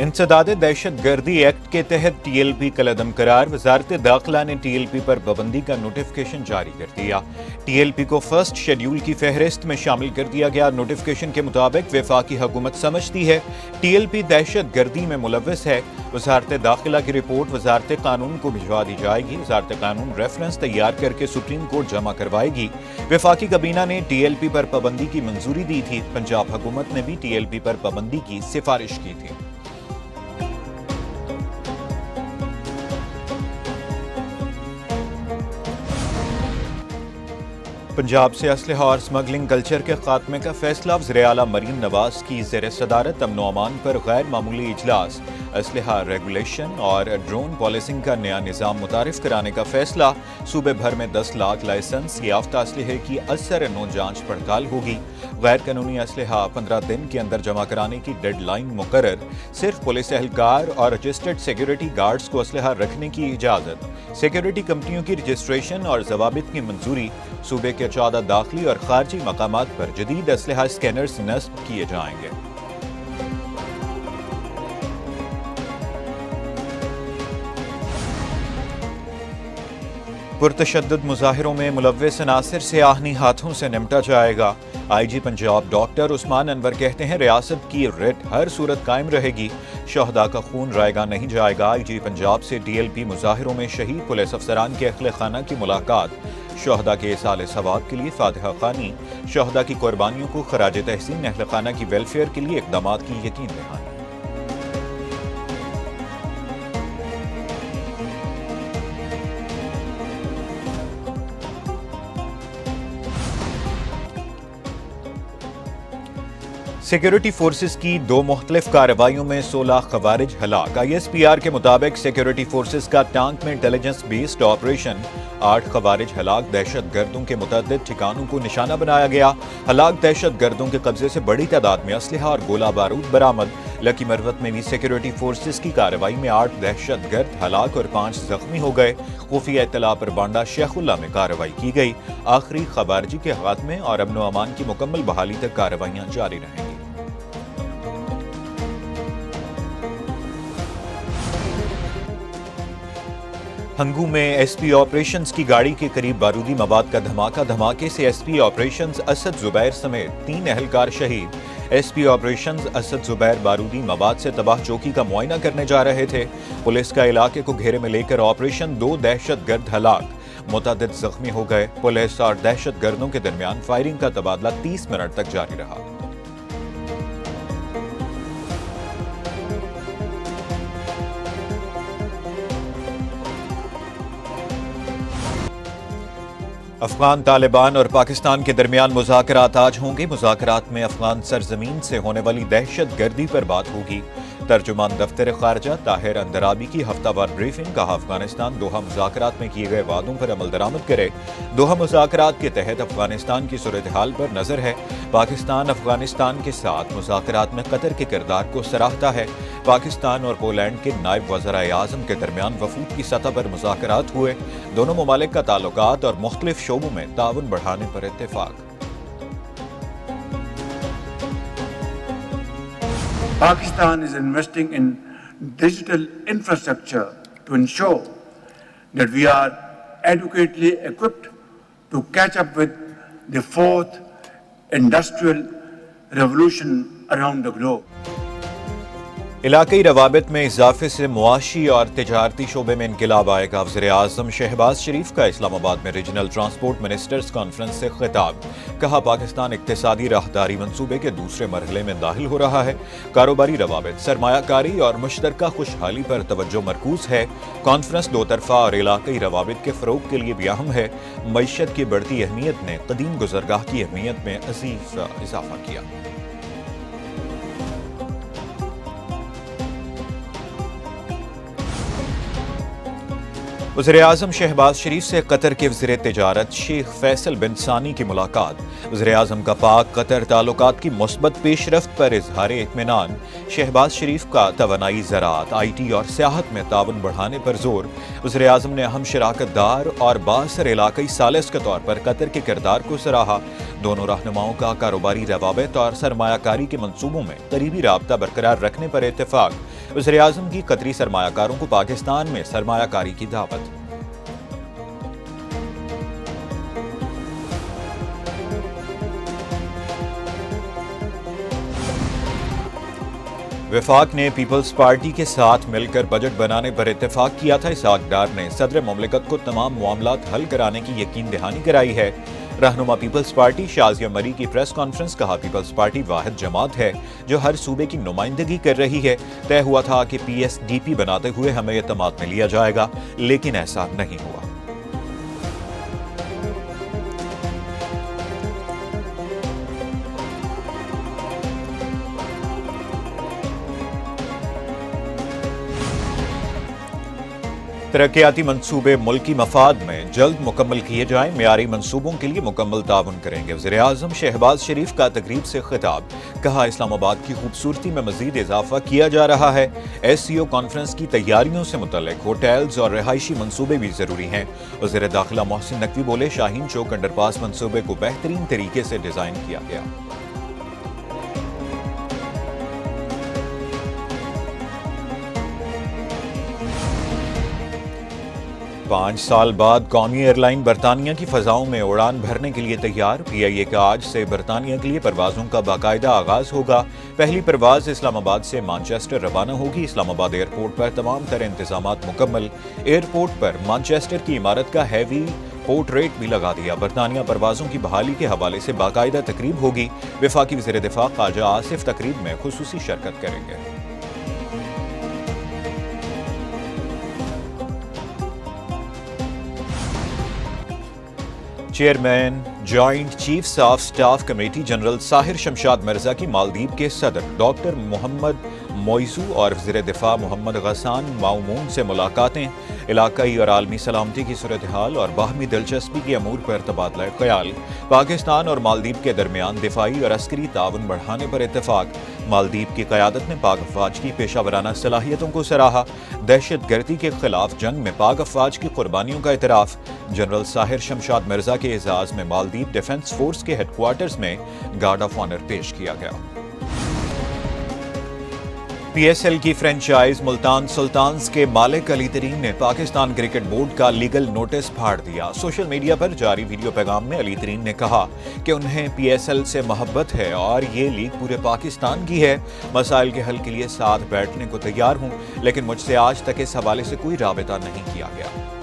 इंसदाद दहशत गर्दी एक्ट के तहत TLP कलअदम करार। वजारत दाखिला ने TLP पर पाबंदी का नोटिफिकेशन जारी कर दिया। TLP को फर्स्ट शेड्यूल की फहरिस्त में शामिल कर दिया गया। नोटिफिकेशन के मुताबिक वफाकी हुकूमत समझती है TLP दहशत गर्दी में मुलव्वस है। वजारत दाखिला की रिपोर्ट वजारत कानून को भिजवा दी जाएगी। वजारत कानून रेफरेंस तैयार करके सुप्रीम कोर्ट जमा करवाएगी। वफाकी काबीना ने TLP पर पाबंदी की मंजूरी दी थी। पंजाब हुकूमत ने भी TLP पर पाबंदी की सिफारिश की थी। पंजाब से असलहा और स्मगलिंग कल्चर के खात्मे का फैसला। वज़ीर-ए-आला मरीम नवाज की ज़ेर सदारत अमन व अमान पर गैर मामूली इजलास। असलहा रेगुलेशन और ड्रोन पॉलिसिंग का नया निज़ाम मुतारिफ कराने का फैसला। सूबे भर में 10 लाख लाइसेंस याफ्ता असलहे की असर नो जांच पड़ताल होगी। गैर कानूनी असलहा 15 दिन के अंदर जमा कराने की डेडलाइन मुकर्रर। सिर्फ पुलिस एहलकार और रजिस्टर्ड सिक्योरिटी गार्ड्स को असलहा रखने की इजाज़त। सिक्योरिटी कंपनियों की रजिस्ट्रेशन और जवाबित की मंजूरी। सूबे के 14 दाखिली और खारजी मकामात पर जदीद असलहा स्कैनर्स नस्ब किए जाएंगे। पुरतशद्दुद मुजाहिरों में मुलव्वस अनासिर से आहनी हाथों से निपटा जाएगा। IG पंजाब डॉक्टर उस्मान अनवर कहते हैं रियासत की रिट हर सूरत कायम रहेगी। शहदा का खून रायगा नहीं जाएगा। IG पंजाब से TLP मुजाहिरों में शहीद पुलिस अफसरान के अहले खाना की मुलाकात। शहदा के इसाले सवाब के लिए फातिहा खानी। शहदा की कुर्बानियों को खराज तहसीन अहले खाना की वेलफेयर के लिए इक़दामात की यकीन दहानी। सिक्योरिटी फोर्सेस की 2 मुख्तलिफ कार्रवाइयों में 16 खवारिज हलाक। ISPR के मुताबिक सिक्योरिटी फोर्सेस का टांक में इंटेलिजेंस बेस्ड ऑपरेशन। 8 खवारिज हलाक। दहशत गर्दों के मुतअद्दिद ठिकानों को निशाना बनाया गया। हलाक दहशत गर्दों के कब्जे से बड़ी तादाद में असलहा और गोला बारूद बरामद। लकी मरवत में भी सिक्योरिटी फोर्सेस की कार्रवाई में 8 दहशत गर्द हलाक और 5 जख्मी हो गए। खुफिया इत्तला पर बांडा शेखुल्ला में कार्रवाई की गई। आखिरी खवारजी के खात्मे और अमन व अमान की मुकम्मल बहाली तक कार्रवाइयां जारी रहेंगी। हंगू में SP ऑपरेशंस की गाड़ी के करीब बारूदी मवाद का धमाका। धमाके से SP ऑपरेशंस असद जुबैर समेत 3 एहलकार शहीद। SP ऑपरेशंस असद जुबैर बारूदी मवाद से तबाह चौकी का मुआयना करने जा रहे थे। पुलिस का इलाके को घेरे में लेकर ऑपरेशन। 2 दहशत गर्द हलाक, मुतअद्दिद जख्मी हो गए। पुलिस और दहशत गर्दों के दरमियान फायरिंग का तबादला 30 मिनट तक जारी रहा। अफगान तालिबान और पाकिस्तान के दरमियान मुज़ाकरात आज होंगे। मुज़ाकरात में अफगान सरजमीन से होने वाली दहशत गर्दी पर बात होगी। तर्जुमान दफ्तर खारजा ताहिर अंदराबी की हफ्तावार ब्रीफिंग। कहा अफगानिस्तान दोहा मुज़ाकरात में किए गए वादों पर अमल दरामद करे। दोहा मुज़ाकरात के तहत अफगानिस्तान की सूरत हाल पर नजर है। पाकिस्तान अफगानिस्तान के साथ मुज़ाकरात में कतर के किरदार को सराहता है। पाकिस्तान और पोलैंड के नायब वज़ीर आज़म के दरमियान वफूद की सतह पर मुज़ाकरात हुए। दोनों ममालिक का ताल्लुकात और मुख्तलिफ शोबों में ताउन बढ़ाने पर इत्तेफाक। Pakistan is investing in digital infrastructure to ensure that we are adequately equipped to catch up with the 4th industrial revolution around the globe. इलाकाई रवाबित में इजाफे से मुआशी और तिजारती शोबे में इनकलाब आएगा। वज़ीर-ए-आज़म शहबाज शरीफ का इस्लामाबाद में रीजनल ट्रांसपोर्ट मिनिस्टर्स कॉन्फ्रेंस से खिताब। कहा पाकिस्तान इक्तिसादी राहदारी मंसूबे के दूसरे मरहले में दाखिल हो रहा है। कारोबारी रवाबित, सरमायाकारी और मुश्तरका खुशहाली पर तवज्जो मरकूज है। कॉन्फ्रेंस 2 तरफा और इलाकाई रवाबित के फ़रोग के लिए भी अहम है। मईशत की बढ़ती अहमियत ने कदीम गुज़रगाह की अहमियत में अजीज इजाफा किया। वज़ीर-ए-आज़म शहबाज शरीफ से कतर के वज़ीर तिजारत शेख फैसल बिन सानी की मुलाकात। वज़ीर-ए-आज़म का पाक कतर ताल्लुकात की मुस्बत पेशरफ्त पर इज़हार इत्मीनान। शहबाज शरीफ का तवानाई ज़राअत, IT और सियाहत में ताउन बढ़ाने पर जोर। वज़ीर-ए-आज़म ने अहम शराकतदार और बाअसर इलाकाई सालिस के तौर पर कतर के किरदार को सराहा। दोनों रहनुमाओं का कारोबारी रवाबित और सरमायाकारी के मंसूबों में करीबी राबता बरकरार रखने पर इत्तेफाक। वज़ीर-ए-आज़म की कतरी सरमायाकारों को पाकिस्तान में सरमाया कारी की दावत। वफाक ने पीपल्स पार्टी के साथ मिलकर बजट बनाने पर इत्तेफाक किया था। इसहाक डार ने सदर मुमलिकत को तमाम मामलात हल कराने की यकीन दहानी कराई है। रहनुमा पीपल्स पार्टी शाजिया मरी की प्रेस कॉन्फ्रेंस। कहा, पीपल्स पार्टी वाहिद जमात है जो हर सूबे की नुमाइंदगी कर रही है। तय हुआ था कि PSDP बनाते हुए हमें एतमाद में लिया जाएगा, लेकिन ऐसा नहीं हुआ। तरक्याती मंसूबे मुल्की मफाद में जल्द मुकम्मल किए जाएं। मियारी मंसूबों के लिए मुकम्मल ताउन करेंगे। वज़ीर-ए-आज़म शहबाज शरीफ का तकरीब से खिताब। कहा, इस्लामाबाद की खूबसूरती में मजीद इजाफा किया जा रहा है। SCO कॉन्फ्रेंस की तैयारियों से मुतल्लिक होटल्स और रहायशी मंसूबे भी जरूरी हैं। वज़ीर दाखिला मोहसिन नकवी बोले, शाहीन चौक अंडरपास मंसूबे को बेहतरीन तरीके से डिजाइन किया गया। 5 साल बाद कौमी एयरलाइन बरतानिया की फ़ज़ाओं में उड़ान भरने के लिए तैयार। PIA का आज से बरतानिया के लिए परवाज़ों का बाकायदा आगाज़ होगा। पहली परवाज़ इस्लामाबाद से मानचेस्टर रवाना होगी। इस्लामाबाद एयरपोर्ट पर तमाम तरह इंतजामात मुकम्मल। एयरपोर्ट पर मानचेस्टर की इमारत का हैवी पोर्ट रेट भी लगा दिया। बरतानिया परवाज़ों की बहाली के हवाले से बाकायदा तकरीब होगी। वफाकी वज़ीर दिफा ख्वाजा आसिफ तकरीब में खुसूसी शिरकत करेंगे। Chairman joint chiefs of staff committee general Sahir Shamshad Mirza की मालदीव के सदर डॉक्टर मोहम्मद मोइजू और वज़ीर दिफा मोहम्मद गसान माऊमून से मुलाकातें। इलाकाई और आलमी सलामती की सूरत हाल और बाहमी दिलचस्पी के अमूर पर तबादला ख्याल। पाकिस्तान और मालदीव के दरमियान दिफाई और अस्करी ताउन बढ़ाने पर इत्तेफाक। मालदीव की क़यादत ने पाक अफवाज की पेशावराना सलाहियतों को सराहा। दहशत गर्दी के खिलाफ जंग में पाक अफवाज की कुर्बानियों का इतराफ़। जनरल साहिर शमशाद मिर्जा के एजाज़ में मालदीव डिफेंस फोर्स के हेडक्वार्टर्स में गार्ड ऑफ ऑनर पेश किया गया। PSL की फ्रेंचाइज मुल्तान सुल्तान्स के मालिक अली तरीन ने पाकिस्तान क्रिकेट बोर्ड का लीगल नोटिस फाड़ दिया। सोशल मीडिया पर जारी वीडियो पैगाम में अली तरीन ने कहा कि उन्हें PSL से मोहब्बत है और ये लीग पूरे पाकिस्तान की है। मसाइल के हल के लिए साथ बैठने को तैयार हूं, लेकिन मुझसे आज तक इस हवाले से कोई राबिता नहीं किया गया।